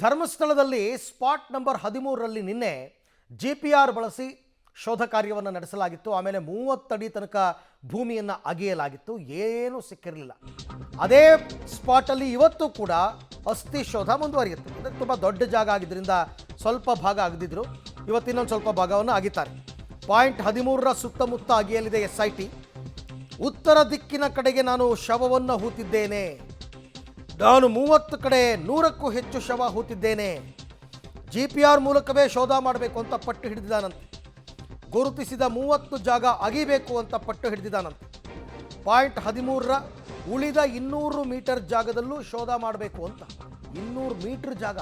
ಧರ್ಮಸ್ಥಳದಲ್ಲಿ spot number 13ರಲ್ಲಿ ನಿನ್ನೆ GPR ಬಳಸಿ ಶೋಧ ಕಾರ್ಯವನ್ನು ನಡೆಸಲಾಗಿತ್ತು. ಆಮೇಲೆ 30 ಅಡಿ ತನಕ ಭೂಮಿಯನ್ನು ಅಗೆಯಲಾಗಿತ್ತು. ಏನೂ ಸಿಕ್ಕಿರಲಿಲ್ಲ. ಅದೇ ಸ್ಪಾಟಲ್ಲಿ ಇವತ್ತು ಕೂಡ ಅಸ್ಥಿ ಶೋಧ ಮುಂದುವರಿಯುತ್ತೆ. ಇದಕ್ಕೆ ತುಂಬ ದೊಡ್ಡ ಜಾಗ ಆಗಿದ್ದರಿಂದ ಸ್ವಲ್ಪ ಭಾಗ ಅಗೆದಿದ್ರು. ಇವತ್ತು ಇನ್ನೊಂದು ಸ್ವಲ್ಪ ಭಾಗವನ್ನು ಅಗಿತಾರೆ. ಪಾಯಿಂಟ್ 13ರ ಸುತ್ತಮುತ್ತ ಅಗೆಯಲಿದೆ SIT. ಉತ್ತರ ದಿಕ್ಕಿನ ಕಡೆಗೆ ನಾನು ಶವವನ್ನು ಹೂತಿದ್ದೇನೆ. ನಾನು 30 ಕಡೆ 100ಕ್ಕೂ ಹೆಚ್ಚು ಶವ ಹೂತಿದ್ದೇನೆ. GPR ಮೂಲಕವೇ ಶೋಧ ಮಾಡಬೇಕು ಅಂತ ಪಟ್ಟು ಹಿಡಿದಿದ್ದಾನಂತೆ. ಗುರುತಿಸಿದ 30 ಜಾಗ ಅಗಿಬೇಕು ಅಂತ ಪಟ್ಟು ಹಿಡಿದಿದ್ದಾನಂತೆ. ಪಾಯಿಂಟ್ 13ರ ಉಳಿದ 200 ಮೀಟರ್ ಜಾಗದಲ್ಲೂ ಶೋಧ ಮಾಡಬೇಕು ಅಂತ. 200 ಮೀಟರ್ ಜಾಗ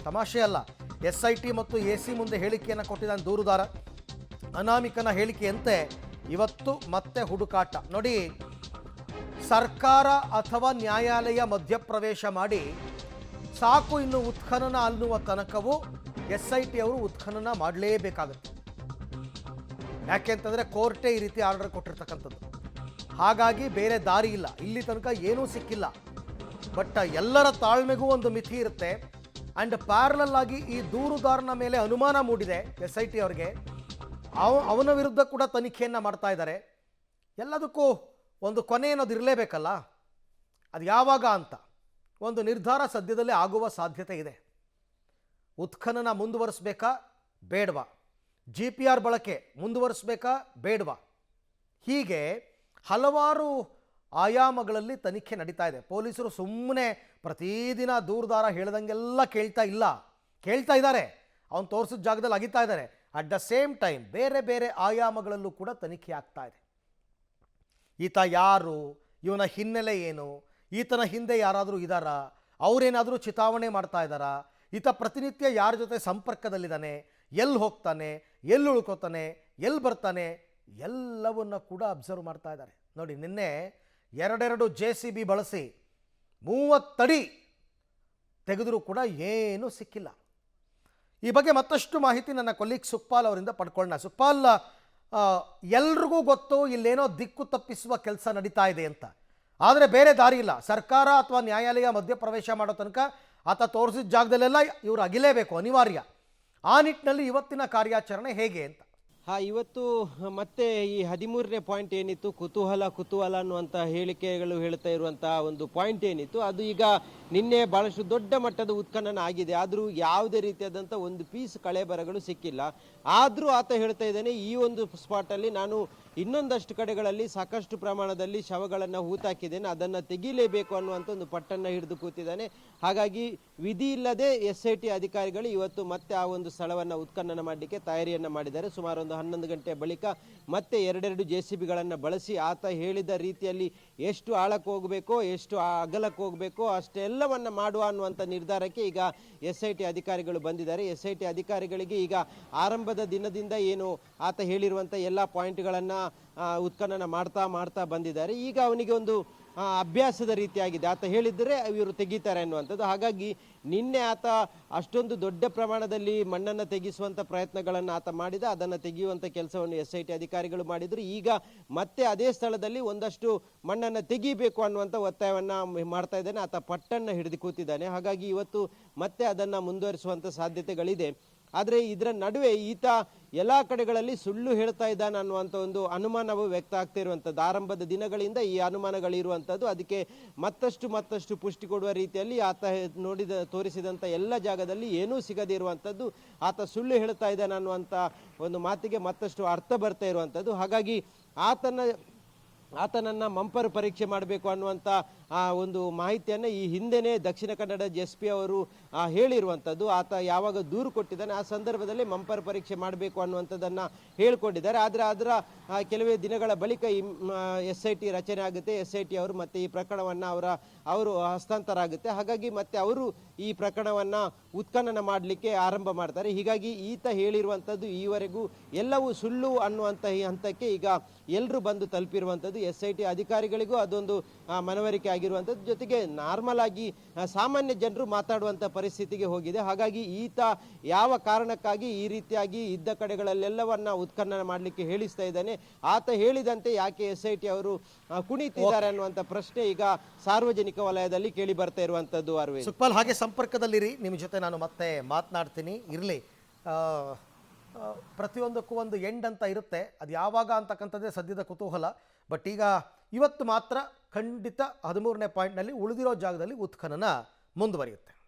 ತಮಾಷೆ ಅಲ್ಲ. SIT ಮತ್ತು AC ಮುಂದೆ ಹೇಳಿಕೆಯನ್ನು ಕೊಟ್ಟಿದ್ದಾನೆ ದೂರುದಾರ. ಅನಾಮಿಕನ ಹೇಳಿಕೆಯಂತೆ ಇವತ್ತು ಮತ್ತೆ ಹುಡುಕಾಟ. ನೋಡಿ, ಸರ್ಕಾರ ಅಥವಾ ನ್ಯಾಯಾಲಯ ಮಧ್ಯಪ್ರವೇಶ ಮಾಡಿ ಸಾಕು ಇನ್ನು ಉತ್ಖನನ ಅನ್ನುವ ತನಕವೂ SIT ಅವರು ಉತ್ಖನನ ಮಾಡಲೇಬೇಕಾಗುತ್ತೆ. ಯಾಕೆಂತಂದರೆ ಕೋರ್ಟೇ ಈ ರೀತಿ ಆರ್ಡರ್ ಕೊಟ್ಟಿರ್ತಕ್ಕಂಥದ್ದು. ಹಾಗಾಗಿ ಬೇರೆ ದಾರಿ ಇಲ್ಲ. ಇಲ್ಲಿ ತನಕ ಏನೂ ಸಿಕ್ಕಿಲ್ಲ. ಬಟ್ ಎಲ್ಲರ ತಾಳ್ಮೆಗೂ ಒಂದು ಮಿತಿ ಇರುತ್ತೆ. ಆ್ಯಂಡ್ ಪ್ಯಾರಲಲ್ ಆಗಿ ಈ ದೂರುದಾರನ ಮೇಲೆ ಅನುಮಾನ ಮೂಡಿದೆ SIT ಅವರಿಗೆ. ಅವನ ವಿರುದ್ಧ ಕೂಡ ತನಿಖೆಯನ್ನು ಮಾಡ್ತಾ ಇದ್ದಾರೆ. ಎಲ್ಲದಕ್ಕೂ ಒಂದು ಕೊನೆ ಅನ್ನೋದು ಇರಲೇಬೇಕಲ್ಲ. ಅದು ಯಾವಾಗ ಅಂತ ಒಂದು ನಿರ್ಧಾರ ಸದ್ಯದಲ್ಲೇ ಆಗುವ ಸಾಧ್ಯತೆ ಇದೆ. ಉತ್ಖನನ ಮುಂದುವರಿಸಬೇಕಾ ಬೇಡವಾ, GPR ಬಳಕೆ ಮುಂದುವರಿಸಬೇಕಾ ಬೇಡವಾ, ಹೀಗೆ ಹಲವಾರು ಆಯಾಮಗಳಲ್ಲಿ ತನಿಖೆ ನಡೀತಾ ಇದೆ. ಪೊಲೀಸರು ಸುಮ್ಮನೆ ಪ್ರತಿದಿನ ದೂರುದಾರ ಹೇಳ್ದಂಗೆಲ್ಲ ಕೇಳ್ತಾ ಇದ್ದಾರೆ. ಅವನು ತೋರಿಸಿದ ಜಾಗದಲ್ಲಿ ಅಗಿತಾ ಇದ್ದಾರೆ. ಅಟ್ ದ ಸೇಮ್ ಟೈಮ್ ಬೇರೆ ಬೇರೆ ಆಯಾಮಗಳಲ್ಲೂ ಕೂಡ ತನಿಖೆ ಆಗ್ತಾ ಇದೆ. ಈತ ಯಾರು, ಇವನ ಹಿನ್ನೆಲೆ ಏನು, ಈತನ ಹಿಂದೆ ಯಾರಾದರೂ ಇದ್ದಾರಾ, ಅವರೇನಾದರೂ ಚಿತಾವಣೆ ಮಾಡ್ತಾ ಇದ್ದಾರಾ, ಈತ ಪ್ರತಿನಿತ್ಯ ಯಾರ ಜೊತೆ ಸಂಪರ್ಕದಲ್ಲಿದ್ದಾನೆ, ಎಲ್ಲಿ ಹೋಗ್ತಾನೆ, ಎಲ್ಲಿ ಉಳ್ಕೋತಾನೆ, ಎಲ್ಲಿ ಬರ್ತಾನೆ, ಎಲ್ಲವನ್ನು ಕೂಡ ಅಬ್ಸರ್ವ್ ಮಾಡ್ತಾ ಇದ್ದಾರೆ. ನೋಡಿ, ನಿನ್ನೆ 2 JCB ಬಳಸಿ 30 ಅಡಿ ತೆಗೆದರೂ ಕೂಡ ಏನೂ ಸಿಕ್ಕಿಲ್ಲ. ಈ ಬಗ್ಗೆ ಮತ್ತಷ್ಟು ಮಾಹಿತಿ ನನ್ನ ಕೊಲೀಗ್ ಸುಕ್ಪಾಲ್ ಅವರಿಂದ ಪಡ್ಕೊಳ್ಳೋಣ. ಸುಕ್ಪಾಲ್, ಎಲ್ರಿಗೂ ಗೊತ್ತು ಇಲ್ಲೇನೋ ದಿಕ್ಕು ತಪ್ಪಿಸುವ ಕೆಲಸ ನಡೀತಾ ಇದೆ ಅಂತ. ಆದರೆ ಬೇರೆ ದಾರಿ ಇಲ್ಲ. ಸರ್ಕಾರ ಅಥವಾ ನ್ಯಾಯಾಲಯ ಮಧ್ಯಪ್ರವೇಶ ಮಾಡೋ ತನಕ ಆತ ತೋರಿಸಿದ ಜಾಗದಲ್ಲೆಲ್ಲ ಇವರು ಅಗಿಲೇಬೇಕು, ಅನಿವಾರ್ಯ. ಆ ನಿಟ್ಟಿನಲ್ಲಿ ಇವತ್ತಿನ ಕಾರ್ಯಾಚರಣೆ ಹೇಗೆ ಅಂತ? ಇವತ್ತು ಮತ್ತೆ ಈ 13ನೇ ಪಾಯಿಂಟ್ ಏನಿತ್ತು, ಕುತೂಹಲ ಅನ್ನುವಂಥ ಹೇಳಿಕೆಗಳು ಹೇಳ್ತಾ ಇರುವಂತಹ ಒಂದು ಪಾಯಿಂಟ್ ಏನಿತ್ತು, ಅದು ಈಗ ನಿನ್ನೆ ಬಹಳಷ್ಟು ದೊಡ್ಡ ಮಟ್ಟದ ಉತ್ಖನನ ಆಗಿದೆ. ಆದರೂ ಯಾವುದೇ ರೀತಿಯಾದಂಥ ಒಂದು ಪೀಸ್ ಕಳೆಬರಗಳು ಸಿಕ್ಕಿಲ್ಲ. ಆದರೂ ಆತ ಹೇಳ್ತಾ ಇದ್ದಾನೆ, ಈ ಒಂದು ಸ್ಪಾಟಲ್ಲಿ ನಾನು ಇನ್ನೊಂದಷ್ಟು ಕಡೆಗಳಲ್ಲಿ ಸಾಕಷ್ಟು ಪ್ರಮಾಣದಲ್ಲಿ ಶವಗಳನ್ನು ಹೂತಾಕಿದ್ದೇನೆ, ಅದನ್ನು ತೆಗಿಲೇಬೇಕು ಅನ್ನುವಂಥ ಒಂದು ಪಟ್ಟನ್ನು ಹಿಡಿದು ಕೂತಿದ್ದಾನೆ. ಹಾಗಾಗಿ ವಿಧಿ ಇಲ್ಲದೆ SIT ಅಧಿಕಾರಿಗಳು ಇವತ್ತು ಮತ್ತೆ ಆ ಒಂದು ಸ್ಥಳವನ್ನು ಉತ್ಖನನ ಮಾಡಲಿಕ್ಕೆ ತಯಾರಿಯನ್ನು ಮಾಡಿದ್ದಾರೆ. ಸುಮಾರು ಒಂದು 11 ಗಂಟೆ ಬಳಿಕ ಮತ್ತೆ 2 JCBಗಳನ್ನು ಬಳಸಿ ಆತ ಹೇಳಿದ ರೀತಿಯಲ್ಲಿ ಎಷ್ಟು ಆಳಕ್ಕೆ ಹೋಗಬೇಕೋ, ಎಷ್ಟು ಅಗಲಕ್ಕೆ ಹೋಗಬೇಕೋ ಅಷ್ಟೆಲ್ಲವನ್ನು ಮಾಡುವ ಅನ್ನುವಂಥ ನಿರ್ಧಾರಕ್ಕೆ ಈಗ SIT ಅಧಿಕಾರಿಗಳು ಬಂದಿದ್ದಾರೆ. SIT ಅಧಿಕಾರಿಗಳಿಗೆ ಈಗ ಆರಂಭದ ದಿನದಿಂದ ಏನು ಆತ ಹೇಳಿರುವಂಥ ಎಲ್ಲ ಪಾಯಿಂಟ್ಗಳನ್ನು ಉತ್ಖನನ ಮಾಡ್ತಾ ಬಂದಿದ್ದಾರೆ. ಈಗ ಅವನಿಗೆ ಒಂದು ಅಭ್ಯಾಸದ ರೀತಿಯಾಗಿದೆ. ಆತ ಹೇಳಿದರೆ ಇವರು ತೆಗಿತಾರೆ ಅನ್ನುವಂಥದ್ದು. ಹಾಗಾಗಿ ನಿನ್ನೆ ಆತ ಅಷ್ಟೊಂದು ದೊಡ್ಡ ಪ್ರಮಾಣದಲ್ಲಿ ಮಣ್ಣನ್ನು ತೆಗೆಸುವಂಥ ಪ್ರಯತ್ನಗಳನ್ನು ಆತ ಮಾಡಿದ. ಅದನ್ನು ತೆಗೆಯುವಂಥ ಕೆಲಸವನ್ನು SIT ಅಧಿಕಾರಿಗಳು ಮಾಡಿದರು. ಈಗ ಮತ್ತೆ ಅದೇ ಸ್ಥಳದಲ್ಲಿ ಒಂದಷ್ಟು ಮಣ್ಣನ್ನು ತೆಗಿಬೇಕು ಅನ್ನುವಂಥ ಒತ್ತಾಯವನ್ನು ಮಾಡ್ತಾ ಇದ್ದಾನೆ. ಆತ ಪಟ್ಟನ್ನು ಹಿಡಿದು ಕೂತಿದ್ದಾನೆ. ಹಾಗಾಗಿ ಇವತ್ತು ಮತ್ತೆ ಅದನ್ನು ಮುಂದುವರಿಸುವಂಥ ಸಾಧ್ಯತೆಗಳಿದೆ. ಆದರೆ ಇದರ ನಡುವೆ ಈತ ಎಲ್ಲ ಕಡೆಗಳಲ್ಲಿ ಸುಳ್ಳು ಹೇಳ್ತಾ ಇದ್ದಾನೆ ಅನ್ನುವಂಥ ಒಂದು ಅನುಮಾನವು ವ್ಯಕ್ತ ಆಗ್ತಾ ಇರುವಂಥದ್ದು. ಆರಂಭದ ದಿನಗಳಿಂದ ಈ ಅನುಮಾನಗಳಿರುವಂಥದ್ದು. ಅದಕ್ಕೆ ಮತ್ತಷ್ಟು ಪುಷ್ಟಿ ಕೊಡುವ ರೀತಿಯಲ್ಲಿ ಆತ ತೋರಿಸಿದಂಥ ಎಲ್ಲ ಜಾಗದಲ್ಲಿ ಏನೂ ಸಿಗದೇ ಇರುವಂಥದ್ದು, ಆತ ಸುಳ್ಳು ಹೇಳ್ತಾ ಇದ್ದಾನೆ ಅನ್ನುವಂಥ ಒಂದು ಮಾತಿಗೆ ಮತ್ತಷ್ಟು ಅರ್ಥ ಬರ್ತಾ ಇರುವಂಥದ್ದು. ಹಾಗಾಗಿ ಆತನನ್ನು ಮಂಪರ್ ಪರೀಕ್ಷೆ ಮಾಡಬೇಕು ಅನ್ನುವಂಥ ಒಂದು ಮಾಹಿತಿಯನ್ನು ಈ ಹಿಂದೆನೇ ದಕ್ಷಿಣ ಕನ್ನಡ SP ಅವರು ಹೇಳಿರುವಂಥದ್ದು. ಆತ ಯಾವಾಗ ದೂರು ಕೊಟ್ಟಿದ್ದಾನೆ ಆ ಸಂದರ್ಭದಲ್ಲಿ ಮಂಪರ್ ಪರೀಕ್ಷೆ ಮಾಡಬೇಕು ಅನ್ನುವಂಥದ್ದನ್ನು ಹೇಳಿಕೊಂಡಿದ್ದಾರೆ. ಆದರೆ ಅದರ ಕೆಲವೇ ದಿನಗಳ ಬಳಿಕ ಈ SIT ರಚನೆ ಆಗುತ್ತೆ. SIT ಅವರು ಮತ್ತೆ ಈ ಪ್ರಕರಣವನ್ನು ಅವರು ಹಸ್ತಾಂತರ ಆಗುತ್ತೆ. ಹಾಗಾಗಿ ಮತ್ತೆ ಅವರು ಈ ಪ್ರಕರಣವನ್ನು ಉತ್ಖನನ ಮಾಡಲಿಕ್ಕೆ ಆರಂಭ ಮಾಡ್ತಾರೆ. ಹೀಗಾಗಿ ಈತ ಹೇಳಿರುವಂಥದ್ದು ಈವರೆಗೂ ಎಲ್ಲವೂ ಸುಳ್ಳು ಅನ್ನುವಂಥ ಈ ಹಂತಕ್ಕೆ ಈಗ ಎಲ್ಲರೂ ಬಂದು ತಲುಪಿರುವಂಥದ್ದು. SIT ಅಧಿಕಾರಿಗಳಿಗೂ ಅದೊಂದು ಮನವರಿಕೆ ಆಗಿರುವಂಥದ್ದು, ಜೊತೆಗೆ ನಾರ್ಮಲ್ ಆಗಿ ಸಾಮಾನ್ಯ ಜನರು ಮಾತಾಡುವಂಥ ಪರಿಸ್ಥಿತಿಗೆ ಹೋಗಿದೆ. ಹಾಗಾಗಿ ಈತ ಯಾವ ಕಾರಣಕ್ಕಾಗಿ ಈ ರೀತಿಯಾಗಿ ಇದ್ದ ಕಡೆಗಳಲ್ಲೆಲ್ಲವನ್ನ ಉತ್ಖನನ ಮಾಡಲಿಕ್ಕೆ ಹೇಳಿಸ್ತಾ ಇದ್ದಾನೆ, ಆತ ಹೇಳಿದಂತೆ ಯಾಕೆ SIT ಅವರು ಕುಣಿತಿದ್ದಾರೆ ಅನ್ನುವಂಥ ಪ್ರಶ್ನೆ ಈಗ ಸಾರ್ವಜನಿಕ ವಲಯದಲ್ಲಿ ಕೇಳಿ ಬರ್ತಾ ಇರುವಂಥದ್ದು. ಅರವಿಂದ್, ಸುಕ್ಪಾಲ್ ಹಾಗೆ ಸಂಪರ್ಕದಲ್ಲಿರಿ, ನಿಮ್ಮ ಜೊತೆ ನಾನು ಮತ್ತೆ ಮಾತನಾಡ್ತೀನಿ, ಇರಲಿ. ಪ್ರತಿಯೊಂದಕ್ಕೂ ಒಂದು ಎಂಡ್ ಅಂತ ಇರುತ್ತೆ, ಅದು ಯಾವಾಗ ಅಂತಕ್ಕಂಥದ್ದೇ ಸದ್ಯದ ಕುತೂಹಲ. ಬಟ್ ಈಗ ಇವತ್ತು ಮಾತ್ರ ಖಂಡಿತ 13ನೇ ಪಾಯಿಂಟ್ನಲ್ಲಿ ಉಳಿದಿರೋ ಜಾಗದಲ್ಲಿ ಉತ್ಖನನ ಮುಂದುವರಿಯುತ್ತೆ.